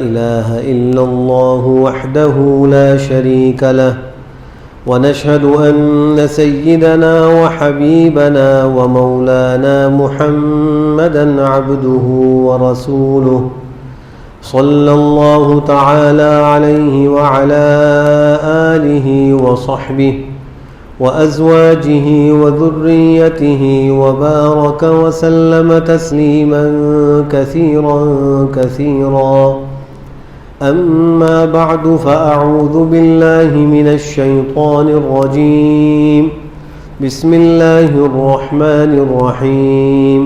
إله إلا الله وحده لا شريك له ونشهد أن سيدنا وحبيبنا ومولانا محمدا عبده ورسوله صلى الله تعالى عليه وعلى آله وصحبه وأزواجه وذريته وبارك وسلم تسليما كثيرا كثيرا أما بعد فأعوذ بالله من الشيطان الرجيم بسم الله الرحمن الرحيم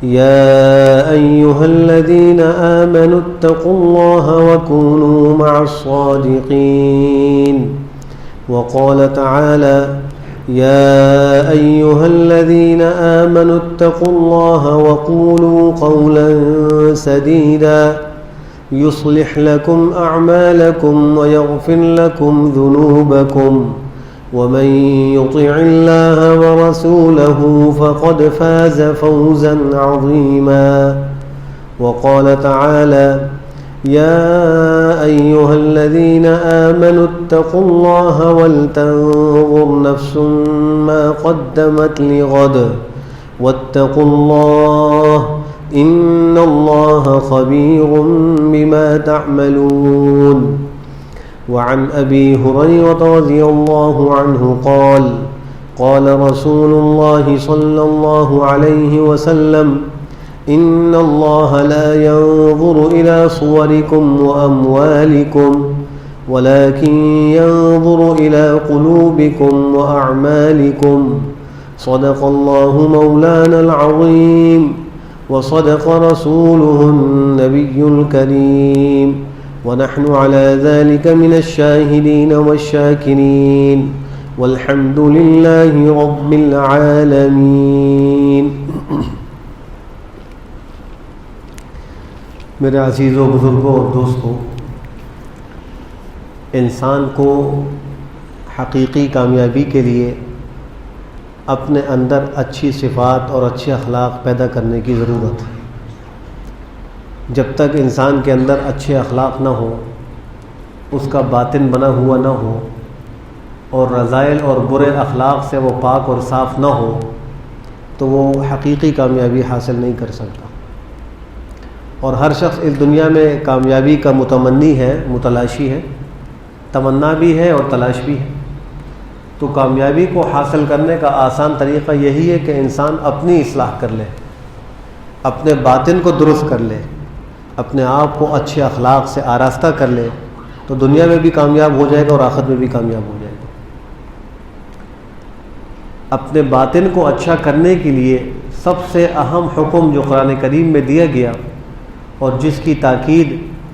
يا أيها الذين آمنوا اتقوا الله وكونوا مع الصادقين وقال تعالى يا أيها الذين آمنوا اتقوا الله وقولوا قولا سديدا يصلح لكم أعمالكم ويغفر لكم ذنوبكم ومن يطع الله ورسوله فقد فاز فوزا عظيما وقال تعالى يا أيها الذين آمنوا اتقوا الله ولتنظر نفس ما قدمت لغد واتقوا الله إن الله خبير بما تعملون وعن أبي هريرة رضي الله عنه قال قال رسول الله صلى الله عليه وسلم إن الله لا ينظر إلى صوركم وأموالكم ولكن ينظر إلى قلوبكم وأعمالكم صدق الله مولانا العظيم وصدق رسوله النبي الكريم ونحن على ذلك من الشاهدين والشاكرين والحمد لله رب العالمين. میرے عزیزوں، بزرگوں اور دوستوں، انسان کو حقیقی کامیابی کے لیے اپنے اندر اچھی صفات اور اچھے اخلاق پیدا کرنے کی ضرورت ہے. جب تک انسان کے اندر اچھے اخلاق نہ ہو، اس کا باطن بنا ہوا نہ ہو اور رذائل اور برے اخلاق سے وہ پاک اور صاف نہ ہو تو وہ حقیقی کامیابی حاصل نہیں کر سکتا. اور ہر شخص اس دنیا میں کامیابی کا متمنی ہے، متلاشی ہے، تمنا بھی ہے اور تلاش بھی ہے. تو کامیابی کو حاصل کرنے کا آسان طریقہ یہی ہے کہ انسان اپنی اصلاح کر لے، اپنے باطن کو درست کر لے، اپنے آپ کو اچھے اخلاق سے آراستہ کر لے تو دنیا میں بھی کامیاب ہو جائے گا اور آخرت میں بھی کامیاب ہو جائے گا. اپنے باطن کو اچھا کرنے کے لیے سب سے اہم حکم جو قرآن کریم میں دیا گیا اور جس کی تاکید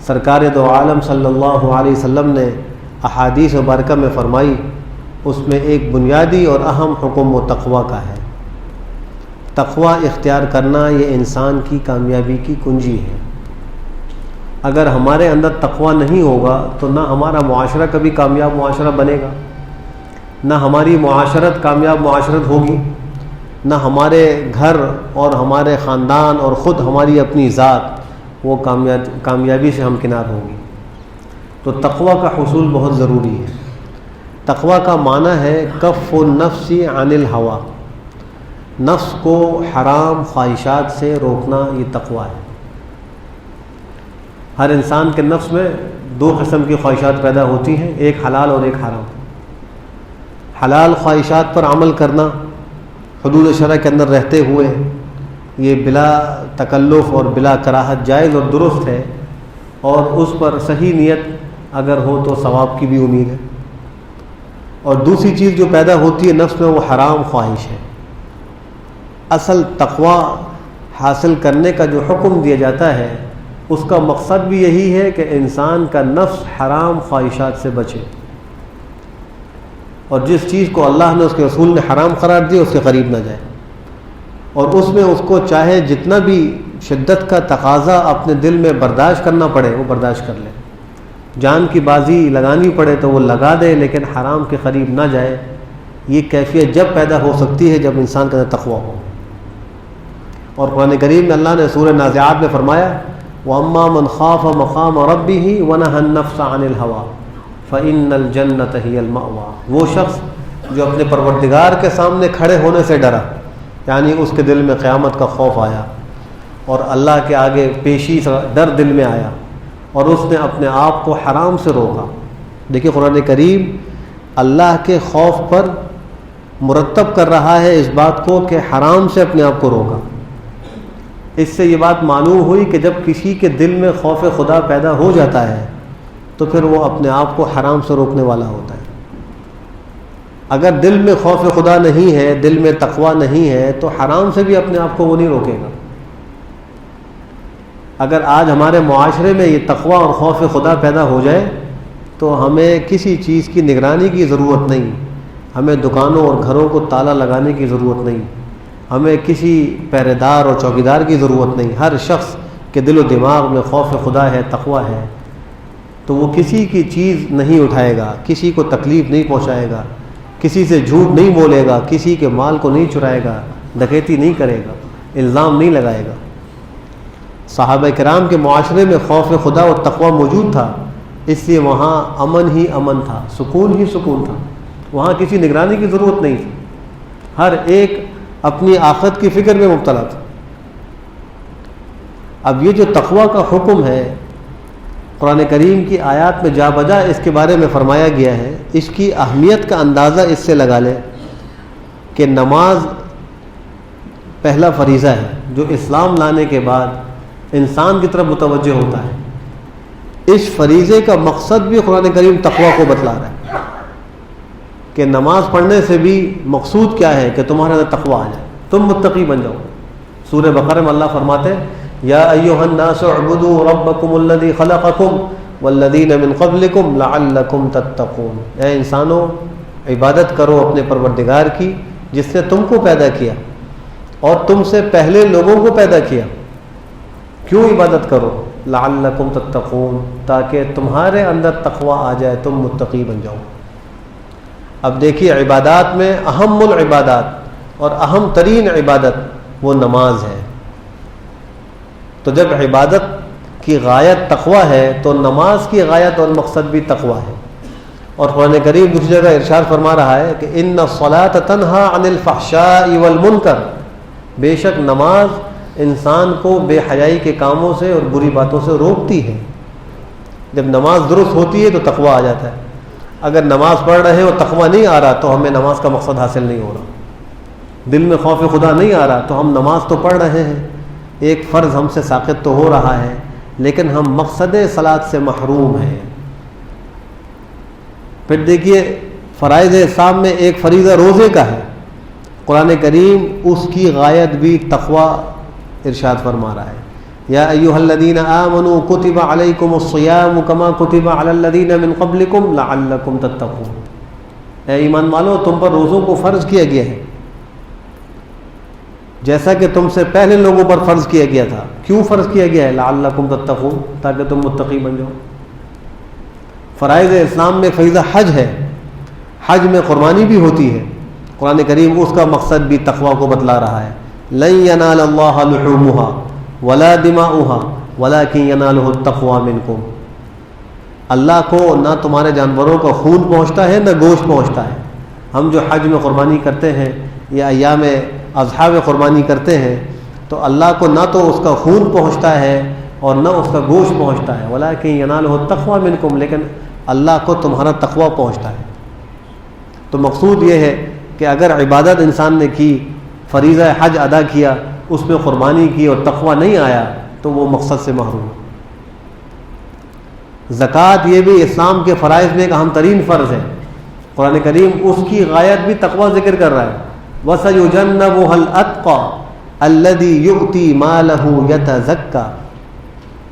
سرکار دو عالم صلی اللہ علیہ وسلم نے احادیث مبارکہ میں فرمائی، اس میں ایک بنیادی اور اہم حکم و تقویٰ کا ہے. تقویٰ اختیار کرنا یہ انسان کی کامیابی کی کنجی ہے. اگر ہمارے اندر تقویٰ نہیں ہوگا تو نہ ہمارا معاشرہ کبھی کامیاب معاشرہ بنے گا، نہ ہماری معاشرت کامیاب معاشرت ہوگی، نہ ہمارے گھر اور ہمارے خاندان اور خود ہماری اپنی ذات وہ کامیابی سے ہمکنار ہوگی. تو تقویٰ کا حصول بہت ضروری ہے. تقویٰ کا معنی ہے کف النفس عن الہوا، نفس کو حرام خواہشات سے روکنا، یہ تقویٰ ہے. ہر انسان کے نفس میں دو قسم کی خواہشات پیدا ہوتی ہیں، ایک حلال اور ایک حرام. حلال خواہشات پر عمل کرنا حدود شرع کے اندر رہتے ہوئے یہ بلا تکلف اور بلا کراہت جائز اور درست ہے، اور اس پر صحیح نیت اگر ہو تو ثواب کی بھی امید ہے. اور دوسری چیز جو پیدا ہوتی ہے نفس میں وہ حرام خواہش ہے. اصل تقویٰ حاصل کرنے کا جو حکم دیا جاتا ہے اس کا مقصد بھی یہی ہے کہ انسان کا نفس حرام خواہشات سے بچے، اور جس چیز کو اللہ نے اس کے رسول نے حرام قرار دیا اس کے قریب نہ جائے، اور اس میں اس کو چاہے جتنا بھی شدت کا تقاضا اپنے دل میں برداشت کرنا پڑے وہ برداشت کر لے، جان کی بازی لگانی پڑے تو وہ لگا دے، لیکن حرام کے قریب نہ جائے. یہ کیفیت جب پیدا ہو سکتی ہے جب انسان کے اندر تقویٰ ہو. اور قرآن کریم میں اللہ نے سورہ نازعات میں فرمایا وَأَمَّا مَنْ خَافَ مَقَامَ رَبِّهِ وَنَهَى النَّفْسَ عَنِ الْهَوَىٰ فَإِنَّ الْجَنَّةَ هِيَ الْمَأْوَىٰ، وہ شخص جو اپنے پروردگار کے سامنے کھڑے ہونے سے ڈرا، یعنی اس کے دل میں قیامت کا خوف آیا اور اللہ کے آگے پیشی سے ڈر دل میں آیا، اور اس نے اپنے آپ کو حرام سے روکا۔ دیکھیے قرآن کریم اللہ کے خوف پر مرتب کر رہا ہے اس بات کو کہ حرام سے اپنے آپ کو روکا۔ اس سے یہ بات معلوم ہوئی کہ جب کسی کے دل میں خوف خدا پیدا ہو جاتا ہے تو پھر وہ اپنے آپ کو حرام سے روکنے والا ہوتا ہے۔ اگر دل میں خوف خدا نہیں ہے، دل میں تقوی نہیں ہے، تو حرام سے بھی اپنے آپ کو وہ نہیں روکے گا۔ اگر آج ہمارے معاشرے میں یہ تقوی اور خوف خدا پیدا ہو جائے تو ہمیں کسی چیز کی نگرانی کی ضرورت نہیں، ہمیں دکانوں اور گھروں کو تالا لگانے کی ضرورت نہیں، ہمیں کسی پہرے دار اور چوکیدار کی ضرورت نہیں۔ ہر شخص کے دل و دماغ میں خوف خدا ہے، تقوی ہے، تو وہ کسی کی چیز نہیں اٹھائے گا، کسی کو تکلیف نہیں پہنچائے گا، کسی سے جھوٹ نہیں بولے گا، کسی کے مال کو نہیں چرائے گا، ڈکیتی نہیں کرے گا، الزام نہیں لگائے گا۔ صحابہ کرام کے معاشرے میں خوف خدا اور تقوی موجود تھا، اس لیے وہاں امن ہی امن تھا، سکون ہی سکون تھا، وہاں کسی نگرانی کی ضرورت نہیں تھی، ہر ایک اپنی آخرت کی فکر میں مبتلا تھا۔ اب یہ جو تقوی کا حکم ہے قرآن کریم کی آیات میں جا بجا اس کے بارے میں فرمایا گیا ہے، اس کی اہمیت کا اندازہ اس سے لگا لیں کہ نماز پہلا فریضہ ہے جو اسلام لانے کے بعد انسان کی طرف متوجہ ہوتا ہے۔ اس فریضے کا مقصد بھی قرآن کریم تقوی کو بتلا رہا ہے کہ نماز پڑھنے سے بھی مقصود کیا ہے کہ تمہارے اندر تقوی آ جائے، تم متقی بن جاؤ۔ سورہ بقرہ میں اللہ فرماتے ہیں یا ایھا الناس اعبدوا ربکم الذی خلقکم والذین من قبلکم لعلکم تتقون، اے انسانوں عبادت کرو اپنے پروردگار کی جس نے تم کو پیدا کیا اور تم سے پہلے لوگوں کو پیدا کیا۔ کیوں عبادت کرو؟ لعلکم تتقون، تاکہ تمہارے اندر تقوی آ جائے، تم متقی بن جاؤ۔ اب دیکھیے عبادات میں اہم العبادات اور اہم ترین عبادت وہ نماز ہے، تو جب عبادت کی غایت تقوی ہے تو نماز کی غایت اور مقصد بھی تقوی ہے۔ اور قرآن کریم دوسری جگہ ارشاد فرما رہا ہے کہ ان الصلاۃ تنہی عن الفحشاء والمنکر، بے شک نماز انسان کو بے حیائی کے کاموں سے اور بری باتوں سے روکتی ہے۔ جب نماز درست ہوتی ہے تو تقوی آ جاتا ہے۔ اگر نماز پڑھ رہے ہیں اور تقوی نہیں آ رہا تو ہمیں نماز کا مقصد حاصل نہیں ہو رہا، دل میں خوف خدا نہیں آ رہا تو ہم نماز تو پڑھ رہے ہیں، ایک فرض ہم سے ساقط تو ہو رہا ہے لیکن ہم مقصد صلاۃ سے محروم ہیں۔ پھر دیکھیے فرائض اسلام میں ایک فریضہ روزے کا ہے، قرآن کریم اس کی غایت بھی تقوی ارشاد فرما رہا ہے یا ایھا الذین آمنوا کتب علیکم الصیام کما کتب علی الذین من قبلکم لعلکم تتقون، اے ایمان والو تم پر روزوں کو فرض کیا گیا ہے جیسا کہ تم سے پہلے لوگوں پر فرض کیا گیا تھا۔ کیوں فرض کیا گیا ہے؟ لعلکم تتقون، تاکہ تم متقی بن جاؤ۔ فرائض اسلام میں فریضہ حج ہے، حج میں قربانی بھی ہوتی ہے، قرآن کریم اس کا مقصد بھی تقوی کو بتلا رہا ہے۔ لن ینال اللہ لحومها ولا دماؤها ولکن ینالہ التقوی منکم، اللہ کو نہ تمہارے جانوروں کا خون پہنچتا ہے نہ گوشت پہنچتا ہے۔ ہم جو حج میں قربانی کرتے ہیں یا ایام اضحیٰ میں قربانی کرتے ہیں تو اللہ کو نہ تو اس کا خون پہنچتا ہے اور نہ اس کا گوشت پہنچتا ہے، ولکن ینالہ التقوی منکم، لیکن اللہ کو تمہارا تقوی پہنچتا ہے۔ تو مقصود یہ ہے کہ اگر عبادت انسان نے کی، فریضہ حج ادا کیا، اس میں قربانی کی اور تقوی نہیں آیا تو وہ مقصد سے محروم۔ زکوٰۃ یہ بھی اسلام کے فرائض میں ایک اہم ترین فرض ہے، قرآن کریم اس کی غایت بھی تقوی ذکر کر رہا ہے۔ وَسَيُجَنَّبُهَا الْأَتْقَى الَّذِي يُؤْتِي مَالَهُ يَتَزَكَّى،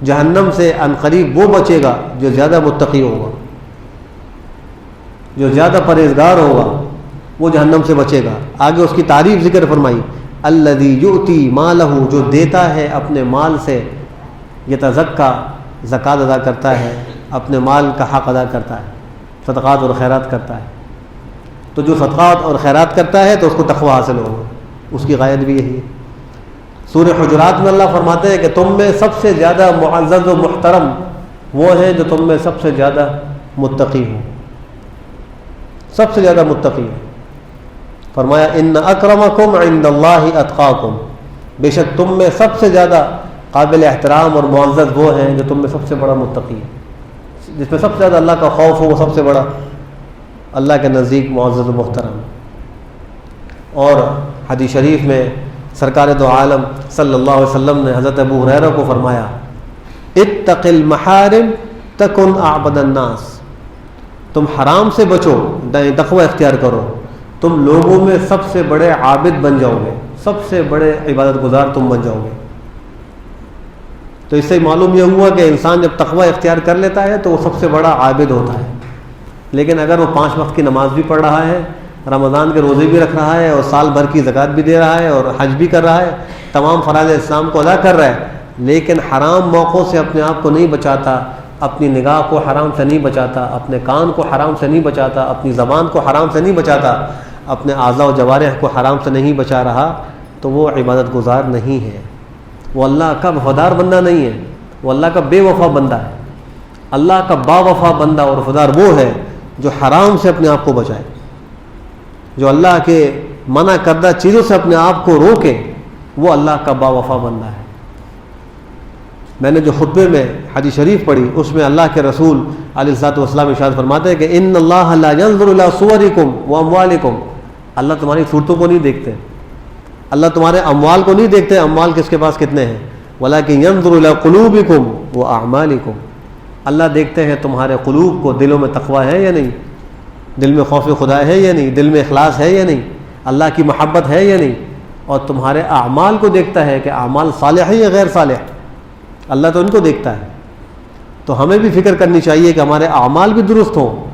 جہنم سے عنقریب وہ بچے گا جو زیادہ متقی ہوگا، جو زیادہ پرہیزگار ہوگا وہ جہنم سے بچے گا۔ آگے اس کی تعریف ذکر فرمائی، الذی یؤتی مالہ، جو دیتا ہے اپنے مال سے، یتزکا، زکوٰۃ ادا کرتا ہے، اپنے مال کا حق ادا کرتا ہے، صدقات اور خیرات کرتا ہے۔ تو جو صدقات اور خیرات کرتا ہے تو اس کو تقوی حاصل ہوگا، اس کی غایت بھی یہی ہے۔ سورہ حجرات میں اللہ فرماتے ہیں کہ تم میں سب سے زیادہ معزز و محترم وہ ہیں جو تم میں سب سے زیادہ متقی ہوں، سب سے زیادہ متقی ہوں۔ فرمایا ان اکرمکم عند اللہ اتقاکم، بے شک تم میں سب سے زیادہ قابل احترام اور معزز وہ ہیں جو تم میں سب سے بڑا متقی ہے، جس میں سب سے زیادہ اللہ کا خوف ہو وہ سب سے بڑا اللہ کے نزدیک معزز و محترم۔ اور حدیث شریف میں سرکار دو عالم صلی اللہ علیہ وسلم نے حضرت ابو ہریرہ کو فرمایا اتق المحارم تکن اعبد الناس، تم حرام سے بچو، تقوی اختیار کرو، تم لوگوں میں سب سے بڑے عابد بن جاؤ گے، سب سے بڑے عبادت گزار تم بن جاؤ گے۔ تو اس سے معلوم یہ ہوا کہ انسان جب تقوی اختیار کر لیتا ہے تو وہ سب سے بڑا عابد ہوتا ہے۔ لیکن اگر وہ 5 وقت کی نماز بھی پڑھ رہا ہے، رمضان کے روزے بھی رکھ رہا ہے، اور سال بھر کی زکوٰۃ بھی دے رہا ہے، اور حج بھی کر رہا ہے، تمام فرائض اسلام کو ادا کر رہا ہے، لیکن حرام موقعوں سے اپنے آپ کو نہیں بچاتا، اپنی نگاہ کو حرام سے نہیں بچاتا، اپنے کان کو حرام سے نہیں بچاتا، اپنی زبان کو حرام سے نہیں بچاتا، اپنے اعضاء و جوارح کو حرام سے نہیں بچا رہا، تو وہ عبادت گزار نہیں ہے، وہ اللہ کا وفادار بندہ نہیں ہے، وہ اللہ کا بے وفا بندہ ہے۔ اللہ کا با وفا بندہ اور وفادار وہ ہے جو حرام سے اپنے آپ کو بچائے، جو اللہ کے منع کردہ چیزوں سے اپنے آپ کو روکے، وہ اللہ کا با وفا بندہ ہے۔ میں نے جو خطبے میں حدیث شریف پڑھی اس میں اللہ کے رسول علیہ الصلوۃ والسلام ارشاد فرماتے ہیں کہ ان اللہ لا ينظر الى صورکم واموالکم، اللہ تمہاری صورتوں کو نہیں دیکھتے، اللہ تمہارے اموال کو نہیں دیکھتے، اموال کس کے پاس کتنے ہیں، ولکن ينظر الى قلوبکم واعمالکم، اللہ دیکھتے ہیں تمہارے قلوب کو، دلوں میں تقوی ہے یا نہیں، دل میں خوف خدا ہے یا نہیں، دل میں اخلاص ہے یا نہیں، اللہ کی محبت ہے یا نہیں، اور تمہارے اعمال کو دیکھتا ہے کہ اعمال صالح ہیں یا غیر صالح، اللہ تو ان کو دیکھتا ہے۔ تو ہمیں بھی فکر کرنی چاہیے کہ ہمارے اعمال بھی درست ہوں،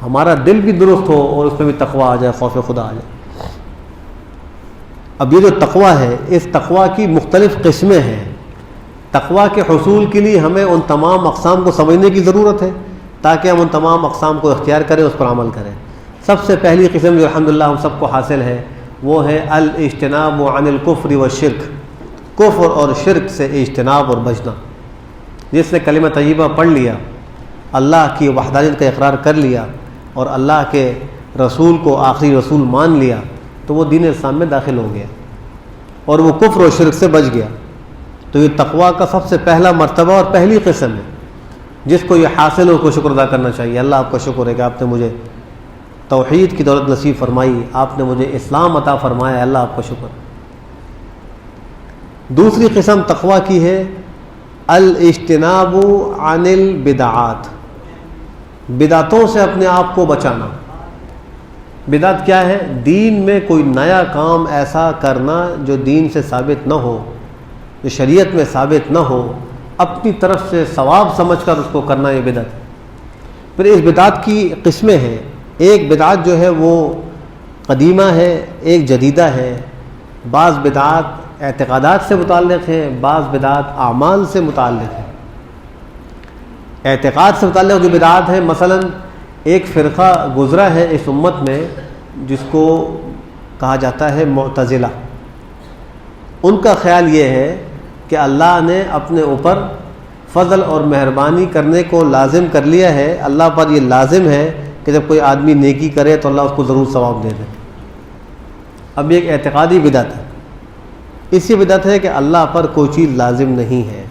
ہمارا دل بھی درست ہو، اور اس میں بھی تقوی آ جائے، خوف خدا آ جائے۔ اب یہ جو تقوی ہے، اس تقوی کی مختلف قسمیں ہیں۔ تقوی کے حصول کے لیے ہمیں ان تمام اقسام کو سمجھنے کی ضرورت ہے تاکہ ہم ان تمام اقسام کو اختیار کریں، اس پر عمل کریں۔ سب سے پہلی قسم جو الحمدللہ ہم سب کو حاصل ہے وہ ہے الاجتناب عن الکفر والشرک، کفر اور شرک سے اجتناب اور بچنا۔ جس نے کلمہ طیبہ پڑھ لیا، اللہ کی وحدانیت کا اقرار کر لیا، اور اللہ کے رسول کو آخری رسول مان لیا، تو وہ دین اسلام میں داخل ہو گیا اور وہ کفر اور شرک سے بچ گیا۔ تو یہ تقوی کا سب سے پہلا مرتبہ اور پہلی قسم ہے، جس کو یہ حاصل ہو کو شکر ادا کرنا چاہیے۔ اللہ آپ کا شکر ہے کہ آپ نے مجھے توحید کی دولت نصیب فرمائی، آپ نے مجھے اسلام عطا فرمایا، اللہ آپ کا شکر۔ دوسری قسم تقوی کی ہے الاجتناب عن البدعات، بدعتوں سے اپنے آپ کو بچانا۔ بدعت کیا ہے؟ دین میں کوئی نیا کام ایسا کرنا جو دین سے ثابت نہ ہو، جو شریعت میں ثابت نہ ہو، اپنی طرف سے ثواب سمجھ کر اس کو کرنا، یہ بدعت۔ پھر اس بدعت کی قسمیں ہیں، ایک بدعت جو ہے وہ قدیمہ ہے، ایک جدیدہ ہے۔ بعض بدعات اعتقادات سے متعلق ہیں، بعض بدعات اعمال سے متعلق ہیں۔ اعتقاد سے متعلق جو بدعات ہیں، مثلا ایک فرقہ گزرا ہے اس امت میں جس کو کہا جاتا ہے معتزلہ۔ ان کا خیال یہ ہے کہ اللہ نے اپنے اوپر فضل اور مہربانی کرنے کو لازم کر لیا ہے، اللہ پر یہ لازم ہے کہ جب کوئی آدمی نیکی کرے تو اللہ اس کو ضرور ثواب دے دے۔ اب یہ ایک اعتقادی بدعت ہے۔ اسی بدعت ہے کہ اللہ پر کوئی چیز لازم نہیں ہے،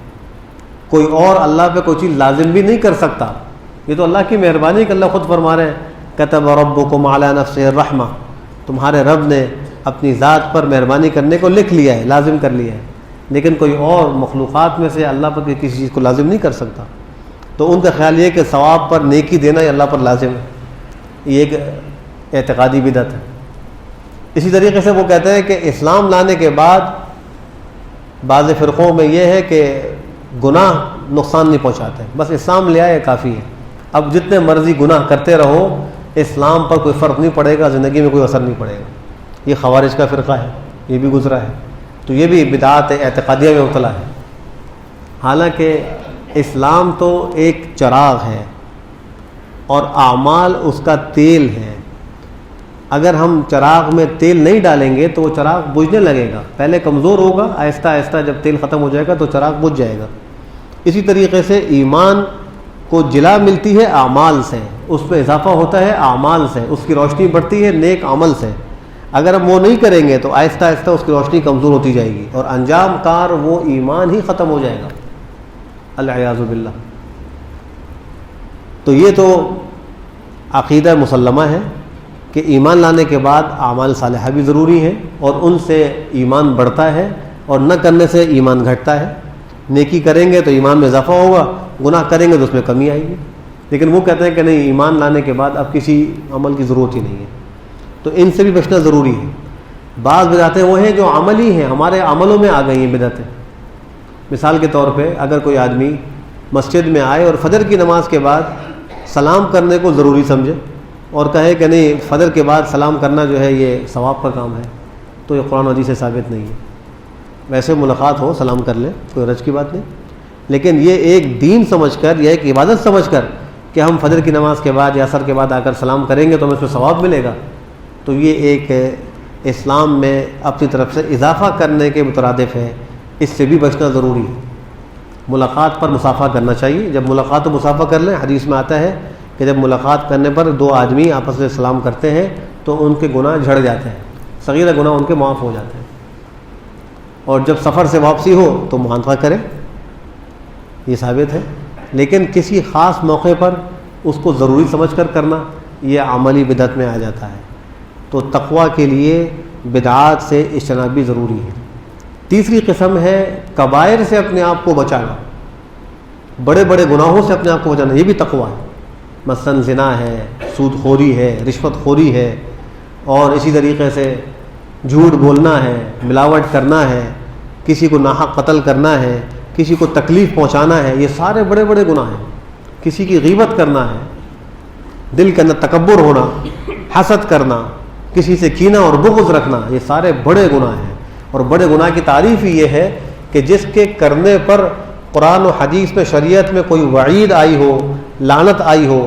کوئی اور اللہ پہ کوئی چیز لازم بھی نہیں کر سکتا، یہ تو اللہ کی مہربانی کہ اللہ خود فرما رہے ہیں کتب ربکم علی نفسہ الرحمہ، تمہارے رب نے اپنی ذات پر مہربانی کرنے کو لکھ لیا ہے، لازم کر لیا ہے، لیکن کوئی اور مخلوقات میں سے اللہ پر کسی چیز کو لازم نہیں کر سکتا۔ تو ان کا خیال یہ کہ ثواب پر نیکی دینا یہ اللہ پر لازم ہے، یہ ایک اعتقادی بدعت ہے۔ اسی طریقے سے وہ کہتے ہیں کہ اسلام لانے کے بعد بعض فرقوں میں یہ ہے کہ گناہ نقصان نہیں پہنچاتے، بس اسلام لے آئے کافی ہے، اب جتنے مرضی گناہ کرتے رہو، اسلام پر کوئی فرق نہیں پڑے گا، زندگی میں کوئی اثر نہیں پڑے گا۔ یہ خوارج کا فرقہ ہے، یہ بھی گزرا ہے، تو یہ بھی بدعات اعتقادیہ میں مبتلا ہے۔ حالانکہ اسلام تو ایک چراغ ہے اور اعمال اس کا تیل ہے۔ اگر ہم چراغ میں تیل نہیں ڈالیں گے تو وہ چراغ بجھنے لگے گا، پہلے کمزور ہوگا، آہستہ آہستہ جب تیل ختم ہو جائے گا تو چراغ بجھ جائے گا۔ اسی طریقے سے ایمان کو جلا ملتی ہے اعمال سے، اس میں اضافہ ہوتا ہے اعمال سے، اس کی روشنی بڑھتی ہے نیک عمل سے۔ اگر ہم وہ نہیں کریں گے تو آہستہ آہستہ اس کی روشنی کمزور ہوتی جائے گی اور انجام کار وہ ایمان ہی ختم ہو جائے گا، العیاذ باللہ۔ تو یہ تو عقیدہ مسلمہ ہے کہ ایمان لانے کے بعد اعمال صالحہ بھی ضروری ہیں اور ان سے ایمان بڑھتا ہے اور نہ کرنے سے ایمان گھٹتا ہے۔ نیکی کریں گے تو ایمان میں اضافہ ہوگا، گناہ کریں گے تو اس میں کمی آئے گی۔ لیکن وہ کہتے ہیں کہ نہیں، ایمان لانے کے بعد اب کسی عمل کی ضرورت ہی نہیں ہے، تو ان سے بھی بچنا ضروری ہے۔ بعض بدعتیں وہ ہیں جو عملی ہیں، ہمارے عملوں میں آ گئی ہیں بدعتیں۔ مثال کے طور پہ اگر کوئی آدمی مسجد میں آئے اور فجر کی نماز کے بعد سلام کرنے کو ضروری سمجھے اور کہے کہ نہیں، فجر کے بعد سلام کرنا جو ہے یہ ثواب کا کام ہے، تو یہ قرآن و حدیث سے ثابت نہیں ہے۔ ویسے ملاقات ہو سلام کر لیں، کوئی حرج کی بات نہیں، لیکن یہ ایک دین سمجھ کر یا ایک عبادت سمجھ کر کہ ہم فجر کی نماز کے بعد یا عصر کے بعد آ کر سلام کریں گے تو ہمیں اس میں ثواب ملے گا، تو یہ ایک اسلام میں اپنی طرف سے اضافہ کرنے کے مترادف ہے۔ اس سے بھی بچنا ضروری ہے۔ ملاقات پر مصافحہ کرنا چاہیے، جب ملاقات و مصافحہ کر لیں، حدیث میں آتا ہے کہ جب ملاقات کرنے پر دو آدمی آپس میں سلام کرتے ہیں تو ان کے گناہ جھڑ جاتے ہیں، صغیرہ گناہ ان کے معاف ہو جاتے ہیں، اور جب سفر سے واپسی ہو تو معانقہ کریں، یہ ثابت ہے۔ لیکن کسی خاص موقع پر اس کو ضروری سمجھ کر کرنا یہ عملی بدعت میں آ جاتا ہے۔ تو تقویٰ کے لیے بدعات سے اجتناب بھی ضروری ہے۔ تیسری قسم ہے کبائر سے اپنے آپ کو بچانا، بڑے بڑے گناہوں سے اپنے آپ کو بچانا، یہ بھی تقویٰ ہے۔ مثلا زنا ہے، سود خوری ہے، رشوت خوری ہے، اور اسی طریقے سے جھوٹ بولنا ہے، ملاوٹ کرنا ہے، کسی کو ناحق قتل کرنا ہے، کسی کو تکلیف پہنچانا ہے، یہ سارے بڑے بڑے گناہ ہیں۔ کسی کی غیبت کرنا ہے، دل کے اندر تکبر ہونا، حسد کرنا، کسی سے کینہ اور بغض رکھنا، یہ سارے بڑے گناہ ہیں۔ اور بڑے گناہ کی تعریف ہی یہ ہے کہ جس کے کرنے پر قرآن و حدیث میں شریعت میں کوئی وعید آئی ہو، لعنت آئی ہو،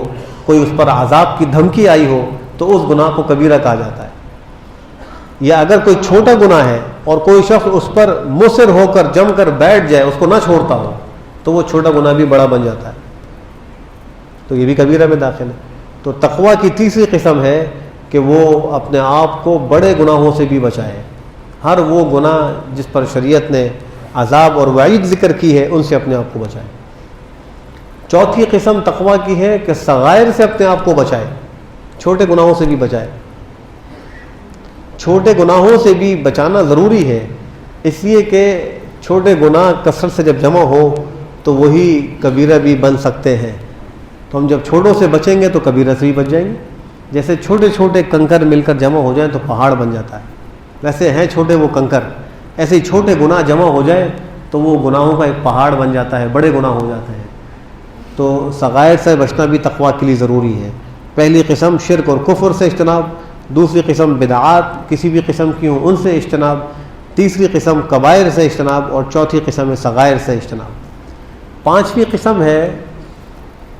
کوئی اس پر عذاب کی دھمکی آئی ہو، تو اس گناہ کو کبیرہ کہا جاتا ہے۔ یا اگر کوئی چھوٹا گناہ ہے اور کوئی شخص اس پر مصر ہو کر جم کر بیٹھ جائے، اس کو نہ چھوڑتا ہو، تو وہ چھوٹا گناہ بھی بڑا بن جاتا ہے، تو یہ بھی کبیرہ میں داخل ہے۔ تو تقویٰ کی تیسری قسم ہے کہ وہ اپنے آپ کو بڑے گناہوں سے بھی بچائے، ہر وہ گناہ جس پر شریعت نے عذاب اور وعید ذکر کی ہے ان سے اپنے آپ کو بچائے۔ چوتھی قسم تقویٰ کی ہے کہ صغائر سے اپنے آپ کو بچائے، چھوٹے گناہوں سے بھی بچائے۔ چھوٹے گناہوں سے بھی بچانا ضروری ہے، اس لیے کہ چھوٹے گناہ کثرت سے جب جمع ہو تو وہی کبیرہ بھی بن سکتے ہیں۔ تو ہم جب چھوٹوں سے بچیں گے تو کبیرہ سے بھی بچ جائیں گے۔ جیسے چھوٹے چھوٹے کنکر مل کر جمع ہو جائیں تو پہاڑ بن جاتا ہے، ویسے ہیں چھوٹے وہ کنکر، ایسے ہی چھوٹے گناہ جمع ہو جائیں تو وہ گناہوں کا ایک پہاڑ بن جاتا ہے، بڑے گناہ ہو جاتے ہیں۔ تو صغائر سے بچنا بھی تقویٰ کے لیے ضروری ہے۔ پہلی قسم شرک اور کفر سے اجتناب، دوسری قسم بدعات کسی بھی قسم کی ہوں ان سے اجتناب، تیسری قسم کبائر سے اجتناب، اور چوتھی قسم ہے صغائر سے اجتناب۔ پانچویں قسم ہے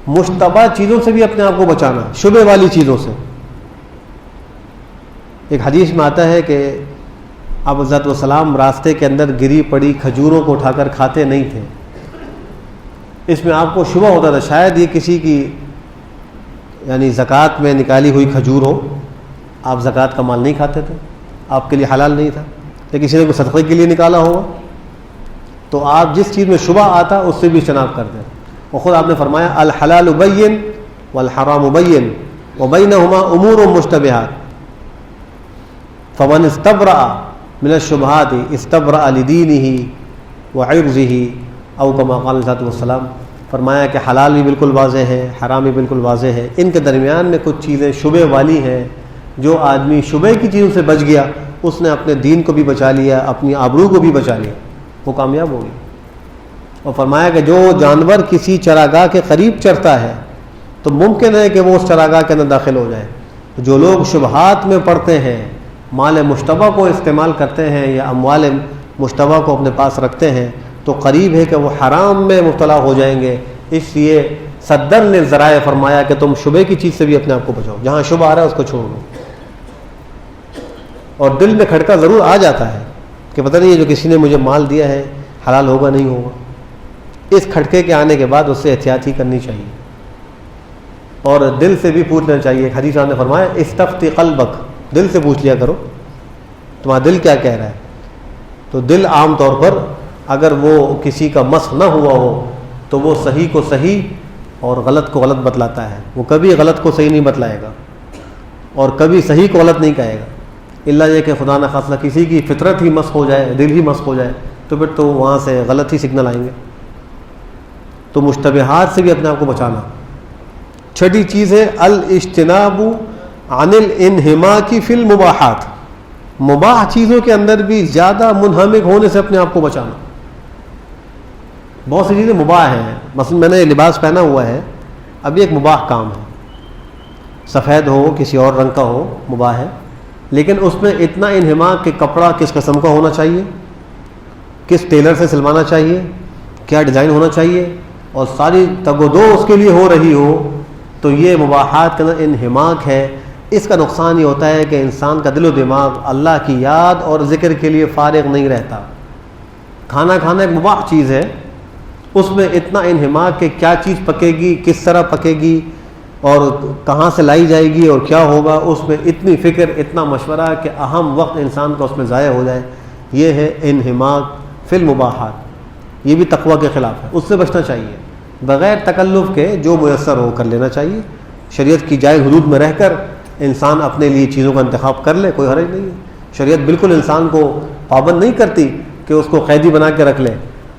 مشتبہ چیزوں سے بھی اپنے آپ کو بچانا، شبہ والی چیزوں سے۔ ایک حدیث میں آتا ہے کہ آپ حضرت والسلام راستے کے اندر گری پڑی کھجوروں کو اٹھا کر کھاتے نہیں تھے۔ اس میں آپ کو شبہ ہوتا تھا شاید یہ کسی کی یعنی زکوٰۃ میں نکالی ہوئی کھجور ہو، آپ زکوٰۃ کا مال نہیں کھاتے تھے، آپ کے لیے حلال نہیں تھا، یا کسی نے کوئی صدقے کے لیے نکالا ہوگا، تو آپ جس چیز میں شبہ آتا اس سے بھی اجتناب کرتے ہیں۔ اور خود آپ نے فرمایا الحلال بین والحرام بین وبینہما امور مشتبہات فمن استبرأ من الشبہات استبرأ لدینہ وعرضہ، او کما قال علیہ الصلوۃ والسلام، فرمایا کہ حلال بھی بالکل واضح ہے، حرام بھی بالکل واضح ہے، ان کے درمیان میں کچھ چیزیں شبہ والی ہیں، جو آدمی شبہ کی چیزوں سے بچ گیا اس نے اپنے دین کو بھی بچا لیا، اپنی آبرو کو بھی بچا لیا، وہ کامیاب ہو گیا۔ اور فرمایا کہ جو جانور کسی چراگاہ کے قریب چرتا ہے تو ممکن ہے کہ وہ اس چراگاہ کے اندر داخل ہو جائے۔ جو لوگ شبہات میں پڑتے ہیں، مال مشتبہ کو استعمال کرتے ہیں یا اموال مشتبہ کو اپنے پاس رکھتے ہیں، تو قریب ہے کہ وہ حرام میں مبتلا ہو جائیں گے۔ اس لیے صدر نے ذرائع فرمایا کہ تم شبہ کی چیز سے بھی اپنے آپ کو بچاؤ، جہاں شبہ آ رہا ہے اس کو چھوڑ دو۔ اور دل میں کھٹکا ضرور آ جاتا ہے کہ پتہ نہیں ہے جو کسی نے مجھے مال دیا ہے حلال ہوگا نہیں ہوگا. اس کھٹکے کے آنے کے بعد اس سے احتیاط ہی کرنی چاہیے اور دل سے بھی پوچھنا چاہیے. حدیث نے فرمایا استفتی قلبک, دل سے پوچھ لیا کرو تمہارا دل کیا کہہ رہا ہے. تو دل عام طور پر اگر وہ کسی کا مس نہ ہوا ہو تو وہ صحیح کو صحیح اور غلط کو غلط بتلاتا ہے. وہ کبھی غلط کو صحیح نہیں بتلائے گا اور کبھی صحیح کو غلط نہیں کہے گا, الا یہ کہ خدا نہ خاصہ کسی کی فطرت ہی مس ہو جائے, دل ہی مس ہو جائے, تو پھر تو وہاں سے غلط ہی سگنل آئیں گے. تو مشتبہات سے بھی اپنے آپ کو بچانا. چھٹی چیز ہے الاجتناب عن الانہماک فی المباحات, مباح چیزوں کے اندر بھی زیادہ منہمک ہونے سے اپنے آپ کو بچانا. بہت سی چیزیں مباح ہیں, مثلا میں نے یہ لباس پہنا ہوا ہے, اب یہ ایک مباح کام ہے, سفید ہو کسی اور رنگ کا ہو مباح ہے, لیکن اس میں اتنا انہماک کہ کپڑا کس قسم کا ہونا چاہیے, کس ٹیلر سے سلوانا چاہیے, کیا ڈیزائن ہونا چاہیے, اور ساری تگ و دو اس کے لیے ہو رہی ہو, تو یہ مباحات کا انہماک ہے. اس کا نقصان یہ ہوتا ہے کہ انسان کا دل و دماغ اللہ کی یاد اور ذکر کے لیے فارغ نہیں رہتا. کھانا کھانا ایک مباح چیز ہے, اس میں اتنا انہماک کہ کیا چیز پکے گی, کس طرح پکے گی, اور کہاں سے لائی جائے گی اور کیا ہوگا, اس میں اتنی فکر اتنا مشورہ کہ اہم وقت انسان کا اس میں ضائع ہو جائے. یہ ہے انہماک فی المباحات, یہ بھی تقویٰ کے خلاف ہے, اس سے بچنا چاہیے. بغیر تکلف کے جو میسر ہو کر لینا چاہیے, شریعت کی جائز حدود میں رہ کر انسان اپنے لیے چیزوں کا انتخاب کر لے, کوئی حرج نہیں ہے. شریعت بالکل انسان کو پابند نہیں کرتی کہ اس کو قیدی بنا کے رکھ لے,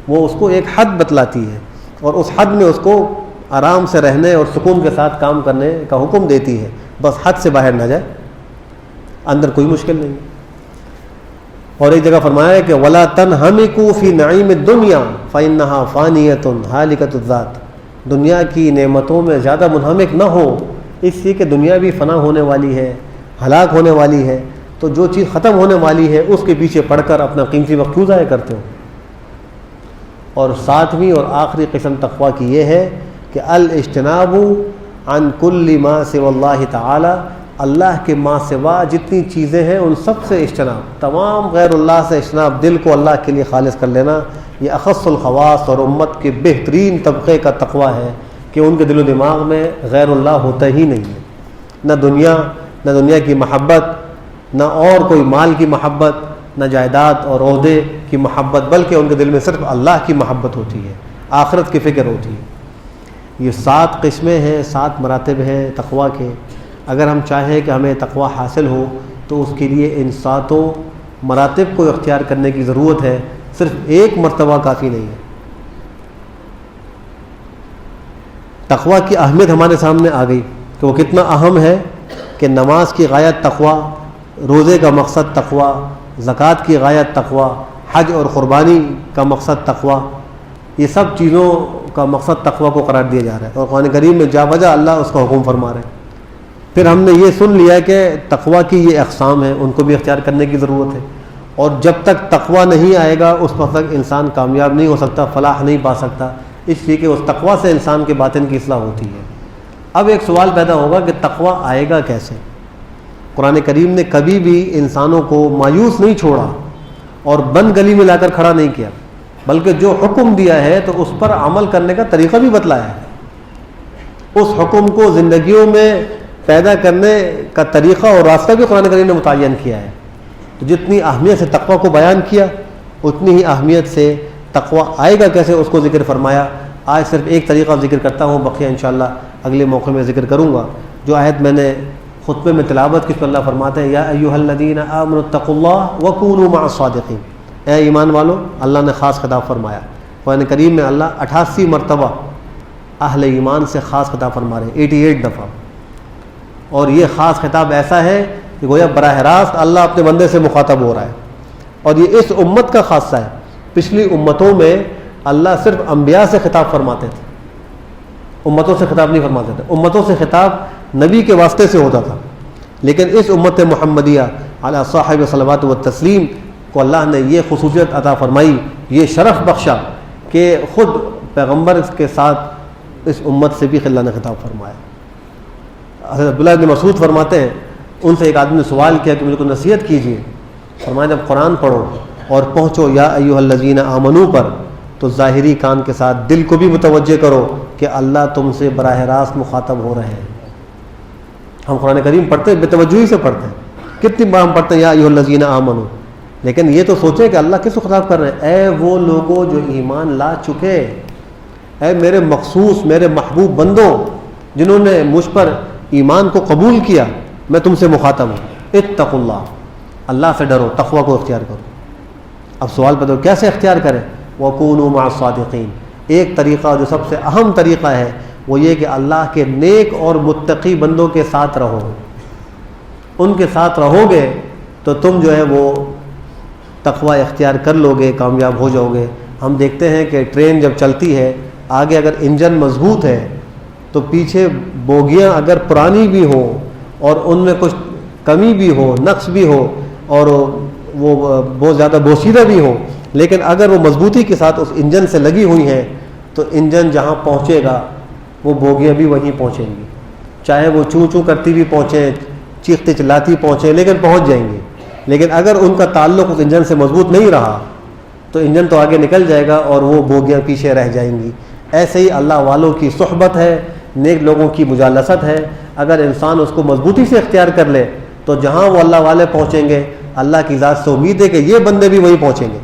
وہ اس کو ایک حد بتلاتی ہے اور اس حد میں اس کو آرام سے رہنے اور سکون کے ساتھ کام کرنے کا حکم دیتی ہے. بس حد سے باہر نہ جائے, اندر کوئی مشکل نہیں. اور ایک جگہ فرمایا ہے کہ وَلَا تَنْهَمِكُوا فِي نَعِيمِ الدُّنْيَا فَإِنَّهَا فَانِيَةٌ هَالِكَةُ الذَّاتِ, دنیا کی نعمتوں میں زیادہ منہمک نہ ہو, اس لیے کہ دنیا بھی فنا ہونے والی ہے, ہلاک ہونے والی ہے. تو جو چیز ختم ہونے والی ہے اس کے پیچھے پڑھ کر اپنا قیمتی وقت کیوں ضائع کرتے ہو. اور ساتویں اور آخری قسم تقویٰ کی یہ ہے کہ الاجتناب عن کل ما سوى اللہ تعالی, اللہ کے ما سوا جتنی چیزیں ہیں ان سب سے اجتناب, تمام غیر اللہ سے اجتناب, دل کو اللہ کے لیے خالص کر لینا. یہ اخص الخواص اور امت کے بہترین طبقے کا تقویٰ ہے کہ ان کے دل و دماغ میں غیر اللہ ہوتا ہی نہیں ہے. نہ دنیا کی محبت, نہ اور کوئی مال کی محبت, نہ جائیداد اور عہدے کی محبت, بلکہ ان کے دل میں صرف اللہ کی محبت ہوتی ہے, آخرت کی فکر ہوتی ہے. یہ 7 قسمیں ہیں, 7 مراتب ہیں تقویٰ کے. اگر ہم چاہیں کہ ہمیں تقویٰ حاصل ہو تو اس کے لیے ان 7 مراتب کو اختیار کرنے کی ضرورت ہے, صرف ایک مرتبہ کافی نہیں ہے. تقویٰ کی اہمیت ہمارے سامنے آ گئی کہ وہ کتنا اہم ہے, کہ نماز کی غایت تقویٰ, روزے کا مقصد تقویٰ, زکوٰۃ کی غایت تقویٰ, حج اور قربانی کا مقصد تقویٰ, یہ سب چیزوں کا مقصد تقویٰ کو قرار دیا جا رہا ہے. اور قرآن کریم میں جا بجا اللہ اس کا حکم فرما رہے ہیں. پھر ہم نے یہ سن لیا کہ تقویٰ کی یہ اقسام ہیں, ان کو بھی اختیار کرنے کی ضرورت ہے. اور جب تک تقویٰ نہیں آئے گا اس وقت تک انسان کامیاب نہیں ہو سکتا, فلاح نہیں پا سکتا, اس لیے کہ اس تقویٰ سے انسان کے باطن کی اصلاح ہوتی ہے. اب ایک سوال پیدا ہوگا کہ تقویٰ آئے گا کیسے. قرآن کریم نے کبھی بھی انسانوں کو مایوس نہیں چھوڑا اور بند گلی میں لا کر کھڑا نہیں کیا, بلکہ جو حکم دیا ہے تو اس پر عمل کرنے کا طریقہ بھی بتلایا ہے. اس حکم کو زندگیوں میں پیدا کرنے کا طریقہ اور راستہ بھی قرآن کریم نے متعین کیا ہے. تو جتنی اہمیت سے تقویٰ کو بیان کیا, اتنی ہی اہمیت سے تقویٰ آئے گا کیسے اس کو ذکر فرمایا. آج صرف ایک طریقہ ذکر کرتا ہوں, بقیہ انشاءاللہ اگلے موقع میں ذکر کروں گا. جو آیت میں نے خطبے میں تلاوت کی, اس پر اللہ فرماتے ہیں یا ایھا الذین آمنوا اتقوا اللہ وکونوا مع الصادقین, اے ایمان والو. اللہ نے خاص خطاب فرمایا. قرآن کریم میں اللہ 88 مرتبہ اہل ایمان سے خاص خطاب فرما رہے ہیں, 88 دفعہ. اور یہ خاص خطاب ایسا ہے کہ گویا براہ راست اللہ اپنے بندے سے مخاطب ہو رہا ہے. اور یہ اس امت کا خاصہ ہے. پچھلی امتوں میں اللہ صرف انبیاء سے خطاب فرماتے تھے, امتوں سے خطاب نہیں فرماتے تھے. امتوں سے خطاب نبی کے واسطے سے ہوتا تھا, لیکن اس امت محمدیہ علی صاحب صلوات و تسلیم کو اللہ نے یہ خصوصیت عطا فرمائی, یہ شرف بخشا کہ خود پیغمبر کے ساتھ اس امت سے بھی اللہ نے خطاب فرمایا. حضرت عبداللہ بن مسعود فرماتے ہیں, ان سے ایک آدمی نے سوال کیا کہ مجھے کو نصیحت کیجیے. فرمایا جب قرآن پڑھو اور پہنچو یا ایھا الذین آمنو پر، تو ظاہری کان کے ساتھ دل کو بھی متوجہ کرو کہ اللہ تم سے براہ راست مخاطب ہو رہے ہیں۔ ہم قرآن کریم پڑھتے ہیں، بے توجہی سے پڑھتے ہیں، کتنی بار ہم پڑھتے ہیں یا ایھا الذین آمنو، لیکن یہ تو سوچیں کہ اللہ کس کو خطاب کر رہے ہیں؟ اے وہ لوگوں جو ایمان لا چکے، اے میرے مخصوص میرے محبوب بندوں جنہوں نے مجھ پر ایمان کو قبول کیا، میں تم سے مخاطب ہوں۔ اتقوا اللہ، اللہ سے ڈرو، تقوی کو اختیار کرو۔ اب سوال پیدا ہو کیسے اختیار کریں؟ وَكُونُوا مَعَ الصَّادِقِينَ، ایک طریقہ جو سب سے اہم طریقہ ہے وہ یہ کہ اللہ کے نیک اور متقی بندوں کے ساتھ رہو، ان کے ساتھ رہو گے تو تم جو ہے وہ تقوی اختیار کر لو گے، کامیاب ہو جاؤ گے۔ ہم دیکھتے ہیں کہ ٹرین جب چلتی ہے، آگے اگر انجن مضبوط ہے تو پیچھے بوگیاں اگر پرانی بھی ہوں اور ان میں کچھ کمی بھی ہو، نقص بھی ہو اور وہ بہت زیادہ بوسیدہ بھی ہو، لیکن اگر وہ مضبوطی کے ساتھ اس انجن سے لگی ہوئی ہیں تو انجن جہاں پہنچے گا وہ بوگیاں بھی وہیں پہنچیں گی، چاہے وہ چوں چوں کرتی بھی پہنچیں، چیختی چلاتی پہنچیں، لیکن پہنچ جائیں گی۔ لیکن اگر ان کا تعلق اس انجن سے مضبوط نہیں رہا تو انجن تو آگے نکل جائے گا اور وہ بوگیاں پیچھے رہ جائیں گی۔ ایسے ہی اللہ والوں کی صحبت ہے، نیک لوگوں کی مجالست ہے، اگر انسان اس کو مضبوطی سے اختیار کر لے تو جہاں وہ اللہ والے پہنچیں گے، اللہ کی ذات سے امید ہے کہ یہ بندے بھی وہیں پہنچیں گے،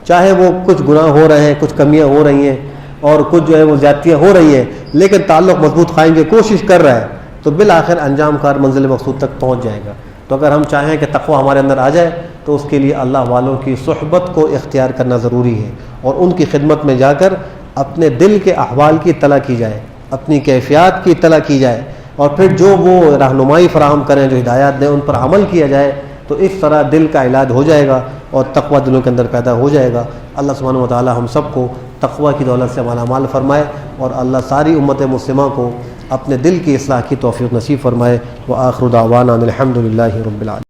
چاہے وہ کچھ گناہ ہو رہے ہیں، کچھ کمیاں ہو رہی ہیں اور کچھ جو ہے وہ زیادتیاں ہو رہی ہیں، لیکن تعلق مضبوط قائم کی کوشش کر رہا ہے تو بالآخر انجام کار منزل مقصود تک پہنچ جائے گا۔ تو اگر ہم چاہیں کہ تقوی ہمارے اندر آ جائے تو اس کے لیے اللہ والوں کی صحبت کو اختیار کرنا ضروری ہے، اور ان کی خدمت میں جا کر اپنے دل کے احوال کی اطلاع کی جائے، اپنی کیفیات کی اطلاع کی جائے، اور پھر جو وہ رہنمائی فراہم کریں، جو ہدایات دیں، ان پر عمل کیا جائے، تو اس طرح دل کا علاج ہو جائے گا اور تقوی دلوں کے اندر پیدا ہو جائے گا۔ اللہ سبحانہ و تعالی ہم سب کو تقوی کی دولت سے مالا مال فرمائے، اور اللہ ساری امت مسلمہ کو اپنے دل کی اصلاح کی توفیق نصیب فرمائے۔ وآخر دعوانا الحمد للہ رب العالمین۔